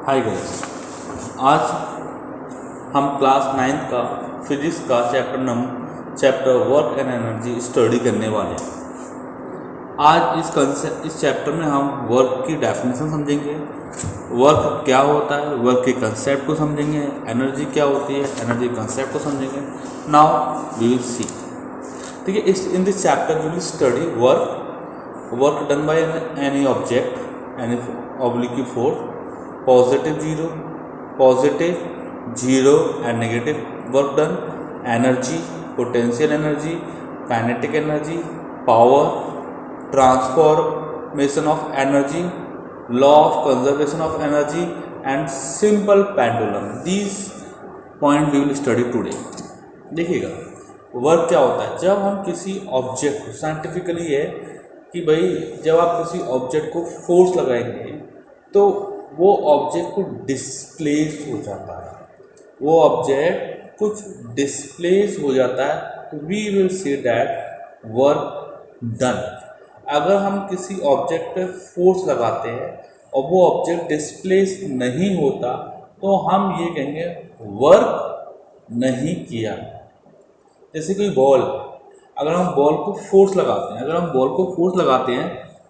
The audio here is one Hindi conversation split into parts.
Hi guys. आज हम क्लास 9 का फिजिक्स का chapter work and energy study करने वाले हैं। आज इस चैप्टर में हम वर्क की डेफिनेशन समझेंगे, वर्क क्या होता है, वर्क के कंसेप्ट को समझेंगे, एनर्जी क्या होती है, एनर्जी कंसेप्ट को समझेंगे। Now we will see. ठीक है, in this chapter we will study work done by any object, any oblique force, positive zero and negative work done, energy, potential energy, kinetic energy, power, transformation of energy, law of conservation of energy and simple pendulum. These point we will study today. देखिएगा वर्क क्या होता है। जब हम किसी ऑब्जेक्ट को, साइंटिफिकली है कि भाई जब आप किसी ऑब्जेक्ट को फोर्स लगाएंगे तो वो ऑब्जेक्ट को डिस्प्लेस हो जाता है, वो ऑब्जेक्ट कुछ डिस्प्लेस हो जाता है, तो we will say that work done. अगर हम किसी ऑब्जेक्ट पे फोर्स लगाते हैं और वो ऑब्जेक्ट डिस्प्लेस नहीं होता तो हम ये कहेंगे वर्क नहीं किया। जैसे कोई बॉल, अगर हम बॉल को फोर्स लगाते हैं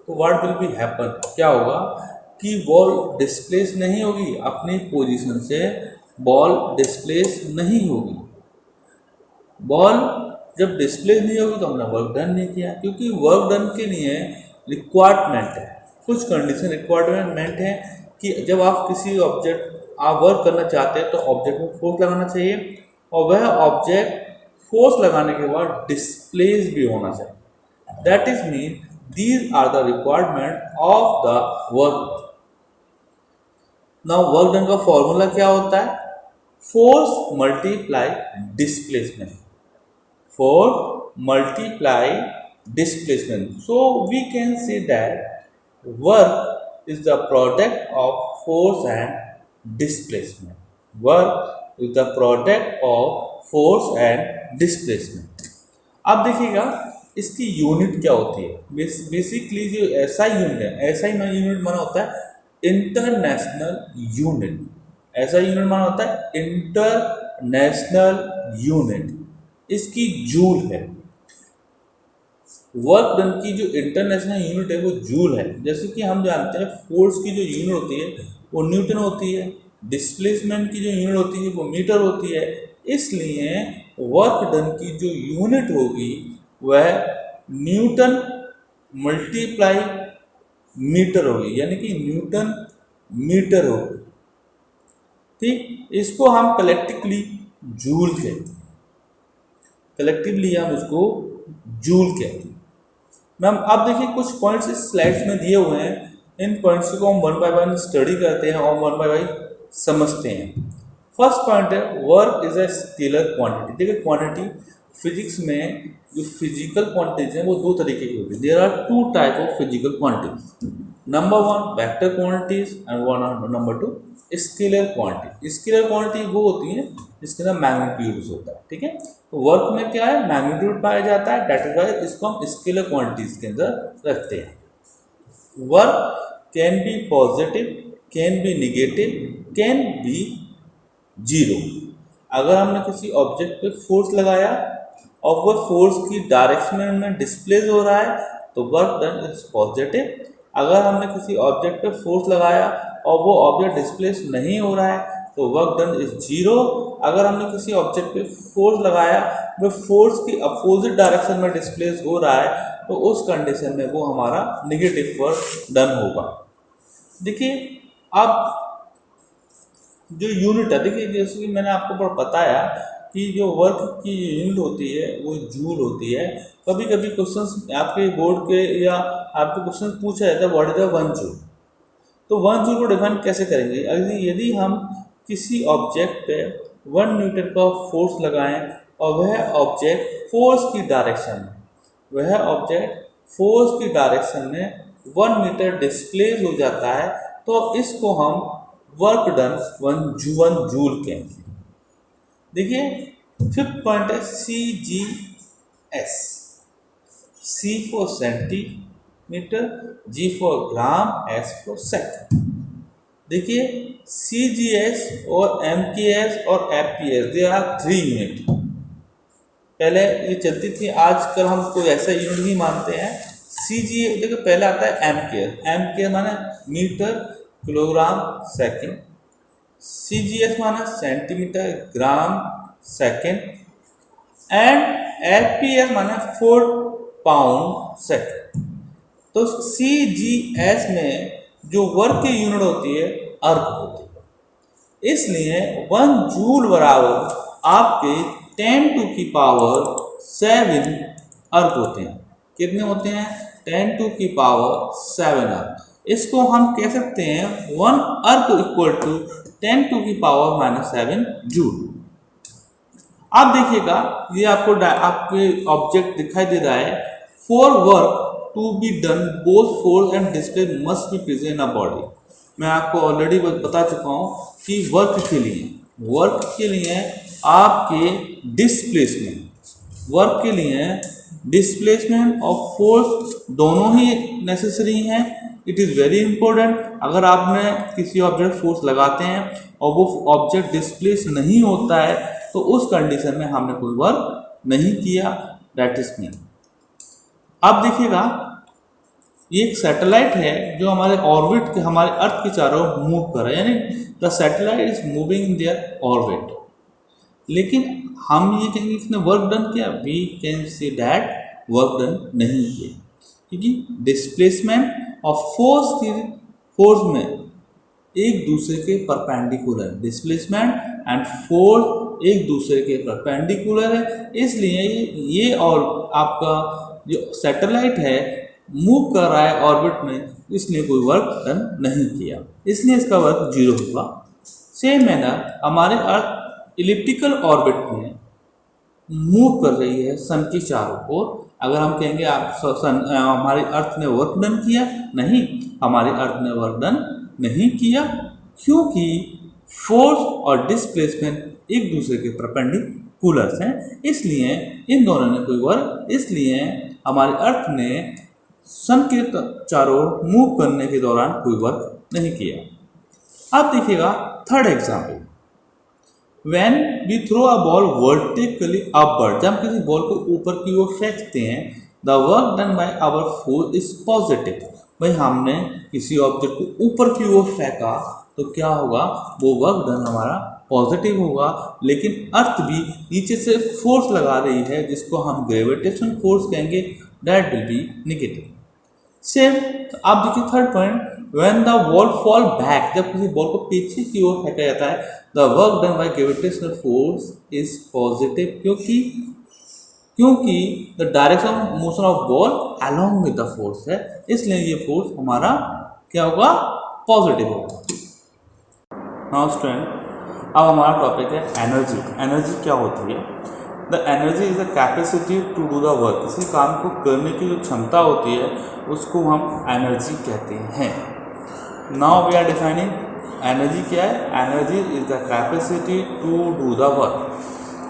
तो व्हाट विल बी हैपन, क्या होगा कि बॉल डिस्प्लेस नहीं होगी, अपनी पोजीशन से बॉल डिस्प्लेस नहीं होगी। बॉल जब डिस्प्लेस नहीं होगी तो हमने वर्क डन नहीं किया, क्योंकि वर्क डन के लिए रिक्वायरमेंट है, कुछ कंडीशन रिक्वायरमेंट है कि जब आप किसी ऑब्जेक्ट आप वर्क करना चाहते हैं तो ऑब्जेक्ट में फोर्स लगाना चाहिए और वह ऑब्जेक्ट फोर्स लगाने के बाद डिस्प्लेस भी होना चाहिए। That is mean these are the requirement of the work. Now work done का फॉर्मूला क्या होता है? Force multiply displacement, force multiply displacement. So we can say that work is the product of force and displacement. Work is the product of force and displacement. अब देखिएगा इसकी यूनिट क्या होती है। बेसिकली जो ऐसा यूनिट है, ऐसा यूनिट माना होता है इंटरनेशनल यूनिट। ऐसा यूनिट माना होता है इंटरनेशनल यूनिट। इसकी जूल है। वर्क डन की जो इंटरनेशनल यूनिट है वो जूल है। जैसे कि हम जानते हैं फोर्स की जो यूनिट होती है वो न्यूटन होती है, डिस्प्लेसमेंट की जो यूनिट होती है वो मीटर होती है। इसलिए वर्क डन की जो यूनिट होगी वह न्यूटन मल्टीप्लाई मीटर होगी, यानी कि न्यूटन मीटर होगी। ठीक, इसको हम कलेक्टिवली जूल कहते हैं, कलेक्टिवली हम उसको जूल कहते हैं। मैम अब देखिए कुछ पॉइंट्स इस स्लाइड्स में दिए हुए हैं, इन पॉइंट्स को हम वन बाय वन स्टडी करते हैं और वन बाय वन समझते हैं। फर्स्ट पॉइंट है work is a scalar quantity. देखिए क्वांटिटी फिजिक्स में जो फिजिकल क्वांटिटीज हैं वो दो तरीके की होती है। There are two type of physical quantities. Number one vector quantities and number two scalar quantity. Scalar quantity वो होती है जिसके अंदर मैग्नीट्यूड्स होता है। ठीक है, तो वर्क में क्या है, मैग्नीट्यूड पाया जाता है, दैट इज वाई इसको हम स्केलर क्वांटिटीज के अंदर रखते हैं। Work can be positive, can be negative, can be zero. अगर हमने किसी ऑब्जेक्ट पे फोर्स लगाया और वह फोर्स की डायरेक्शन में डिस्प्लेस हो रहा है तो वर्क डन इज पॉजिटिव। अगर हमने किसी ऑब्जेक्ट पे फोर्स लगाया और वो ऑब्जेक्ट डिस्प्लेस नहीं हो रहा है तो वर्क डन इज जीरो। अगर हमने किसी ऑब्जेक्ट पे फोर्स लगाया वो फोर्स की अपोजिट डायरेक्शन में डिस्प्लेस हो रहा है तो उस कंडीशन में वो हमारा नेगेटिव वर्क डन होगा। देखिए अब जो यूनिट है, देखिए जैसे कि मैंने आपको बताया कि जो वर्क की यूनिट होती है वो जूल होती है। कभी कभी क्वेश्चंस आपके बोर्ड के या आपके क्वेश्चन पूछा जाता है what is the one joule. तो वन जूल को डिफाइन कैसे करेंगे? यदि हम किसी ऑब्जेक्ट पे 1 न्यूटन का फोर्स लगाएं और वह ऑब्जेक्ट फोर्स की डायरेक्शन में 1 मीटर डिस्प्लेस हो जाता है तो इसको हम वर्क डन 1 जूल कहेंगे। देखिए फिफ्थ पॉइंट है CGS। C for centimetre, G for gram, S for second. देखिए CGS और MKS और FPS दे आर 3 यूनिट। पहले ये चलती थी, आजकल हम कोई ऐसा यूनिट ही मानते हैं। CGS देखो पहले आता है MKS माना मीटर किलोग्राम सेकंड, CGS माना centimetre gram second and FPS माना फुट पाउंड सेकंड। तो CGS में जो वर्क की यूनिट होती है अर्क होती है, इसलिए 1 जूल बराबर आपके 10 टू की पावर 7 अर्क होते हैं। कितने होते हैं? 10 टू की पावर 7 अर्क। इसको हम कह सकते हैं 1 अर्क इक्वल टू 10 टू की पावर -7 जूल। आप देखिएगा ये आपको आपके ऑब्जेक्ट दिखाई दे रहा है। For work to be done both force and displace must be present in a body. मैं आपको ऑलरेडी बता चुका हूँ कि वर्क के लिए आपके डिस्प्लेसमेंट और फोर्स दोनों ही नेसेसरी हैं। It is very important. अगर आपने किसी ऑब्जेक्ट फोर्स लगाते हैं और वो ऑब्जेक्ट डिस्प्लेस नहीं होता है तो उस कंडीशन में हमने कोई वर्क नहीं किया, दैट इज मीन। अब देखिएगा ये एक सैटेलाइट है जो हमारे ऑर्बिट के, हमारे अर्थ के चारों मूव कर रहा है, यानी the satellite is moving in their orbit. लेकिन हम ये कहेंगे इसने वर्क डन किया, we can say that work done नहीं किया, क्योंकि डिस्प्लेसमेंट ऑफ फोर्स में एक दूसरे के परपेंडिकुलर, डिस्प्लेसमेंट एंड फोर्स एक दूसरे के परपेंडिकुलर है। इसलिए ये और आपका जो सैटेलाइट है मूव कर रहा है ऑर्बिट में, इसलिए कोई वर्क डन नहीं किया, इसलिए इसका वर्क 0 होगा। सेम मैनर हमारे अर्थ इलिप्टिकल ऑर्बिट में मूव कर रही है सन के चारों ओर। अगर हम कहेंगे आप हमारे अर्थ ने वर्क डन किया, नहीं, हमारे अर्थ ने वर्क डन नहीं किया, क्योंकि फोर्स और डिस्प्लेसमेंट एक दूसरे के परपेंडिकुलर हैं, इसलिए इन दोनों ने कोई वर्क, इसलिए हमारे अर्थ ने सन के चारों ओर मूव करने के दौरान कोई वर्क नहीं किया। अब देखिएगा third example, when we throw a ball vertically upward, जब हम किसी बॉल को ऊपर की ओर फेंकते हैं, the work done by our force is positive. भाई हमने किसी ऑब्जेक्ट को ऊपर की ओर फेंका तो क्या होगा, वो वर्क डन हमारा पॉजिटिव होगा। लेकिन अर्थ भी नीचे से फोर्स लगा रही है जिसको हम ग्रेविटेशन फोर्स कहेंगे, that will be negative. Same आप देखिए third point, when the ball fall back, जब किसी बॉल को पीछे की ओर फेंका जाता है, the work done by gravitational force is positive, क्योंकि the direction of motion of ball along with the force है, इसलिए ये फोर्स हमारा क्या होगा, पॉजिटिव होगा। नाउ स्टूडेंट, अब हमारा टॉपिक है एनर्जी। एनर्जी क्या होती है? The energy is the capacity to do the work. किसी काम को करने की जो क्षमता होती है उसको हम एनर्जी कहते हैं। Now we are defining energy क्या है। Energy is the capacity to do the work.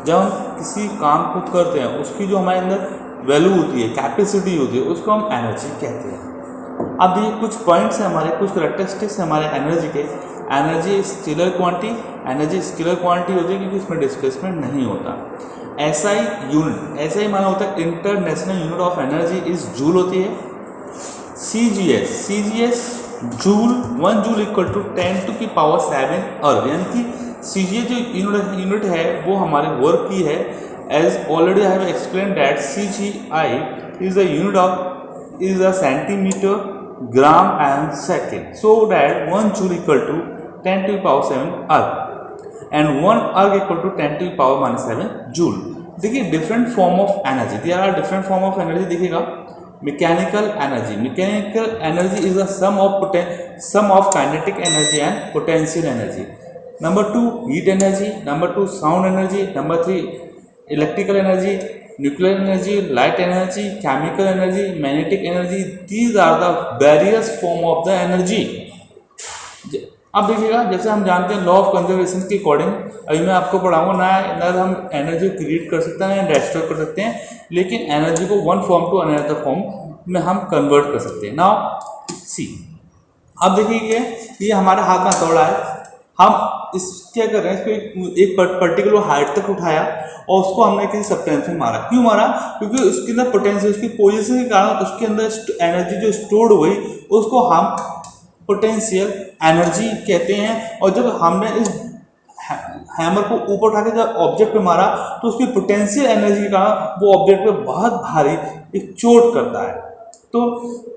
जब हम किसी काम को करते हैं उसकी जो हमारे अंदर वैल्यू होती है, कैपेसिटी होती है, उसको हम एनर्जी कहते हैं। अब ये कुछ पॉइंट्स हैं हमारे, कुछ करेक्टरिस्टिक्स हैं हमारे एनर्जी के। Energy scalar quantity, energy scalar quantity होती है क्योंकि इसमें डिस्प्लेसमेंट नहीं होता। एसआई यूनिट, एसआई माना होता है international unit of energy is joule होती है। CGS joule, 1 joule equal to 10 to की पावर 7 अर्ग, यानी कि सीजीएस जो यूनिट है वो हमारे वर्क की है। As already I have explain that CGI is the unit of is a centimetre gram and second, so that 1 joule equal to 10 to की power 7 erg and 1 erg equal to 10 to की पावर -7 जूल। देखिए different form of energy, there are different form of energy. देखिएगा mechanical energy is the sum of kinetic energy and potential energy. Number 2 heat energy, number 2 sound energy, number 3 electrical energy, nuclear energy, light energy, chemical energy, magnetic energy. These are the various form of the energy. अब देखिएगा जैसे हम जानते हैं लॉ ऑफ कंजर्वेशन के अकॉर्डिंग, अभी मैं आपको पढ़ाऊंगा ना हम एनर्जी को क्रिएट कर सकते हैं या डिस्ट्रॉय कर सकते हैं, लेकिन एनर्जी को one form to another form में हम कन्वर्ट कर सकते हैं। नाउ सी, अब देखिए ये हमारे हाथ में हथौड़ा है, हम इस क्या कर रहे हैं, इसको एक पर्टिकुलर हाइट तक उठाया और उसको हमने किसी सब्सटेंस में मारा। क्यों मारा? क्योंकि उसके अंदर पोटेंशियल, उसकी पोजीशन के कारण उसके अंदर एनर्जी जो स्टोर्ड हुई उसको हम पोटेंशियल एनर्जी कहते हैं। और जब हमने इस हैमर को ऊपर उठा के जब ऑब्जेक्ट पे मारा तो उसकी पोटेंशियल एनर्जी के कारण वो ऑब्जेक्ट पे बहुत भारी एक चोट करता है। तो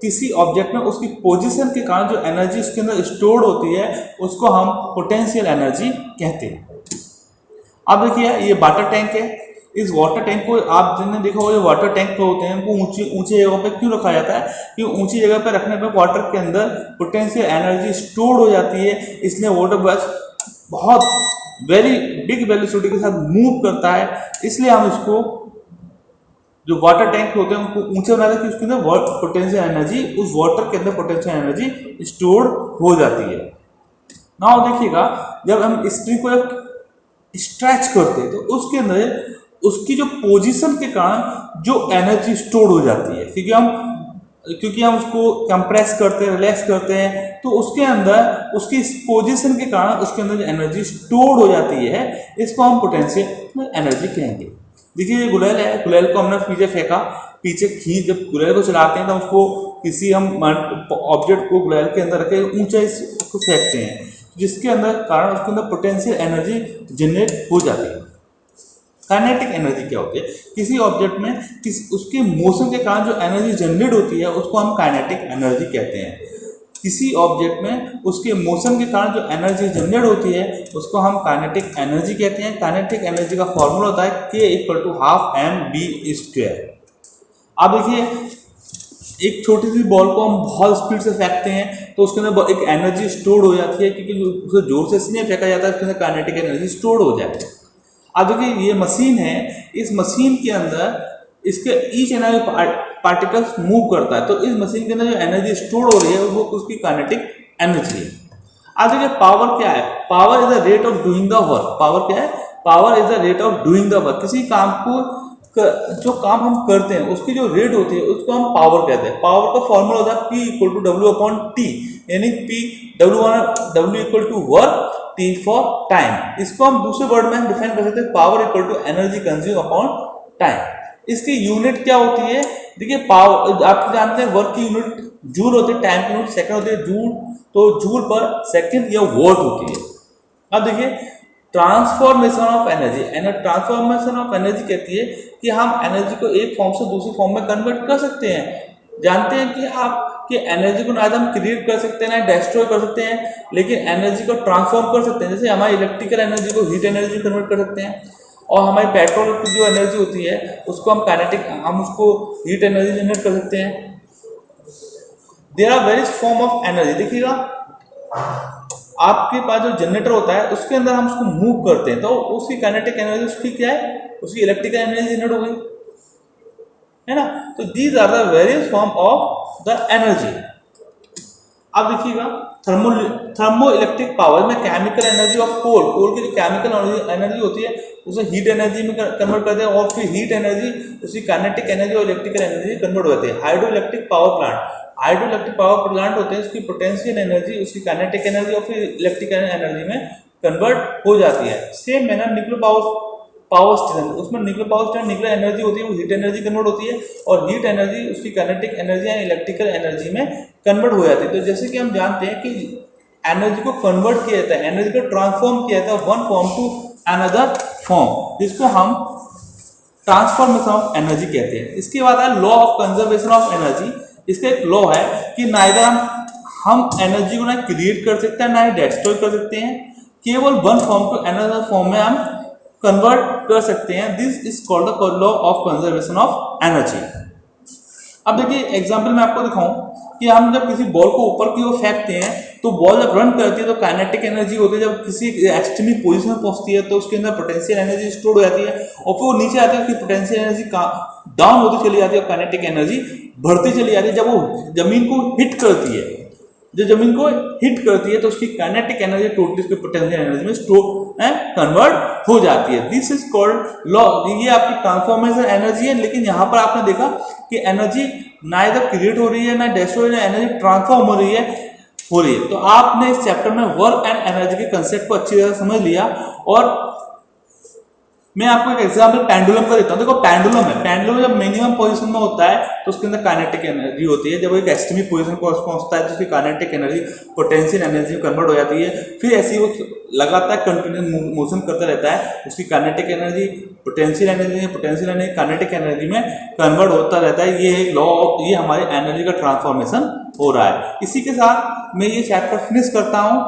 किसी ऑब्जेक्ट में उसकी पोजीशन के कारण जो एनर्जी उसके अंदर स्टोर्ड होती है उसको हम पोटेंशियल एनर्जी कहते हैं। अब देखिए ये वाटर टैंक है। इस वाटर टैंक को आप जिन्होंने देखा होगा, वाटर टैंक होते हैं उनको ऊंची जगह पे क्यों रखा जाता है? क्योंकि ऊंची जगह पे रखने पे वाटर के अंदर पोटेंशियल एनर्जी स्टोर्ड हो जाती है, इसलिए वाटर बस बहुत वेरी बिग वेलोसिटी के साथ मूव करता है। इसलिए हम इसको जो वाटर टैंक होते हैं उनको ऊंचे बनाते हैं कि उसके अंदर पोटेंशियल एनर्जी, उस वाटर के अंदर पोटेंशियल एनर्जी स्टोर हो जाती है। नाउ देखिएगा, जब हम स्प्रिंग को स्ट्रेच करते हैं तो उसके अंदर उसकी जो पोजीशन के कारण जो एनर्जी स्टोर हो जाती है, क्योंकि हम उसको कंप्रेस करते हैं, रिलैक्स करते हैं, तो उसके अंदर उसकी पोजीशन के कारण उसके अंदर जो एनर्जी स्टोर हो जाती है इसको हम पोटेंशियल एनर्जी कहेंगे। देखिए ये गुलेल है, गुलेल को हमने पीछे फेंका, पीछे खींच, जब गुलेल को चलाते हैं तो उसको किसी हम ऑब्जेक्ट को गुलेल के अंदर रखे ऊंचाई को फेंकते हैं, जिसके अंदर कारण उसके अंदर पोटेंशियल एनर्जी जनरेट हो जाती है। काइनेटिक एनर्जी क्या होती है? किसी ऑब्जेक्ट में उसके मोशन के कारण जो एनर्जी जनरेट होती है उसको हम काइनेटिक एनर्जी कहते हैं। किसी ऑब्जेक्ट में उसके मोशन के कारण जो एनर्जी जनरेट होती है उसको हम काइनेटिक एनर्जी कहते हैं। काइनेटिक एनर्जी का फॉर्मूला होता है K = ½ mv²। अब देखिए एक छोटी सी बॉल को हम बहुत स्पीड से फेंकते हैं तो उसके अंदर एक एनर्जी स्टोर हो जाती है, क्योंकि उसे जोर से इसलिए फेंका जाता है उसके अंदर काइनेटिक एनर्जी स्टोर हो जाए। अब देखिए ये मशीन है, इस मशीन के अंदर इसके each and every particles move करता है, तो इस मशीन के अंदर जो एनर्जी स्टोर हो रही है वो उसकी काइनेटिक एनर्जी है। अब देखिए पावर क्या है? Power is the rate of doing the work. Power क्या है? Power is the rate of doing the work. किसी काम को जो काम हम करते हैं उसकी जो रेट होती है उसको हम पावर कहते हैं। पावर का फॉर्मूला होता है P = W/T, यानी W = work, T for time. इसको हम दूसरे वर्ड में डिफाइन कर सकते हैं, power = energy consume upon time. इसकी यूनिट क्या होती है? देखिए पावर आप जानते हैं वर्क की यूनिट जूल होती है, टाइम की यूनिट सेकंड होती है, जूल, तो जूल पर सेकंड या वॉट होती है। अब देखिए transformation of energy, transformation of energy कहती है कि हम एनर्जी को एक फॉर्म से दूसरी फॉर्म में कन्वर्ट कर सकते हैं। जानते हैं कि आप कि एनर्जी को ना तो हम क्रिएट कर सकते हैं ना डिस्ट्रॉय कर सकते हैं, लेकिन एनर्जी को ट्रांसफॉर्म कर सकते हैं। जैसे हमारी इलेक्ट्रिकल एनर्जी को हीट एनर्जी कन्वर्ट कर सकते हैं, और हमारी पेट्रोल की जो एनर्जी होती है उसको हम उसको हीट एनर्जी जनरेट कर सकते हैं। There are various form of energy. देखिएगा आपके पास जो जनरेटर होता है उसके अंदर हम उसको मूव करते हैं तो उसकी काइनेटिक एनर्जी उसकी क्या है? उसकी इलेक्ट्रिकल एनर्जी जनरेट हो गई है ना। तो these are the various form of the energy. अब देखिएगा थर्मो इलेक्ट्रिक पावर में केमिकल एनर्जी ऑफ कोल की जो केमिकल एनर्जी होती है उसे हीट एनर्जी में कन्वर्ट करते हैं, और फिर हीट एनर्जी उसकी काइनेटिक एनर्जी और इलेक्ट्रिकल एनर्जी कन्वर्ट हो जाती है। हाइड्रो इलेक्ट्रिक पावर प्लांट होते हैं, उसकी पोटेंशियल एनर्जी उसकी काइनेटिक एनर्जी और फिर इलेक्ट्रिकल एनर्जी में कन्वर्ट हो जाती है। Same manner nuclear power station, उसमें nuclear power station nuclear energy होती है वो हीट एनर्जी कन्वर्ट होती है, और हीट एनर्जी उसकी काइनेटिक एनर्जी या इलेक्ट्रिकल एनर्जी में कन्वर्ट हो जाती है। तो जैसे कि हम जानते हैं कि एनर्जी को कन्वर्ट किया जाता है, एनर्जी को ट्रांसफॉर्म किया जाता है one form to another form, जिसको हम ट्रांसफॉर्मेशन ऑफ एनर्जी कहते हैं। इसके बाद है law of conservation of energy. इसका एक लॉ है कि नाइदर हम एनर्जी को ना क्रिएट कर सकते हैं ना ही डिस्ट्रॉय कर सकते हैं, केवल one form to another form में हम कन्वर्ट कर सकते हैं। This is called the law of conservation of energy. अब देखिए एग्जांपल मैं आपको दिखाऊं कि हम जब किसी बॉल को ऊपर की ओर फेंकते हैं तो बॉल जब रन करती है तो काइनेटिक एनर्जी होती है, जब किसी एक्सट्रीम पोजीशन में पहुंचती है तो उसके अंदर पोटेंशियल एनर्जी स्टोर हो जाती है, और फिर वो नीचे आती है उसकी पोटेंशियल एनर्जी डाउन होती चली जाती है और काइनेटिक एनर्जी बढ़ती चली जाती है। जब वो जमीन को हिट करती है, तो उसकी काइनेटिक एनर्जी टोटली उसके पोटेंशियल एनर्जी में स्टोर कन्वर्ट हो जाती है। This is called law. ये आपकी ट्रांसफॉर्मेशन एनर्जी है, लेकिन यहाँ पर आपने देखा कि एनर्जी ना इधर क्रिएट हो रही है ना डिस्ट्रॉय, ना एनर्जी ट्रांसफॉर्म हो रही है, हो रही है। तो आपने इस चैप्टर में वर्क एंड एनर्जी के कंसेप्ट को अच्छी तरह समझ लिया। और मैं आपको एक एग्जांपल पेंडुलम का देता हूं। देखो पेंडुलम है, पेंडुलम जब मिनिमम पोजीशन में होता है तो उसके अंदर काइनेटिक एनर्जी होती है। जब वो एक एस्टिमेट पोजीशन पर पहुंचता है तो उसकी काइनेटिक एनर्जी पोटेंशियल एनर्जी में कन्वर्ट हो जाती है। फिर ऐसे वो लगातार कंटिन्यूस मोशन करता रहता है, उसकी kinetic energy potential energy kinetic energy में कन्वर्ट होता रहता है। ये लॉ, ये हमारे एनर्जी का ट्रांसफॉर्मेशन हो रहा है। इसी के साथ मैं ये चैप्टर फिनिश करता हूँ।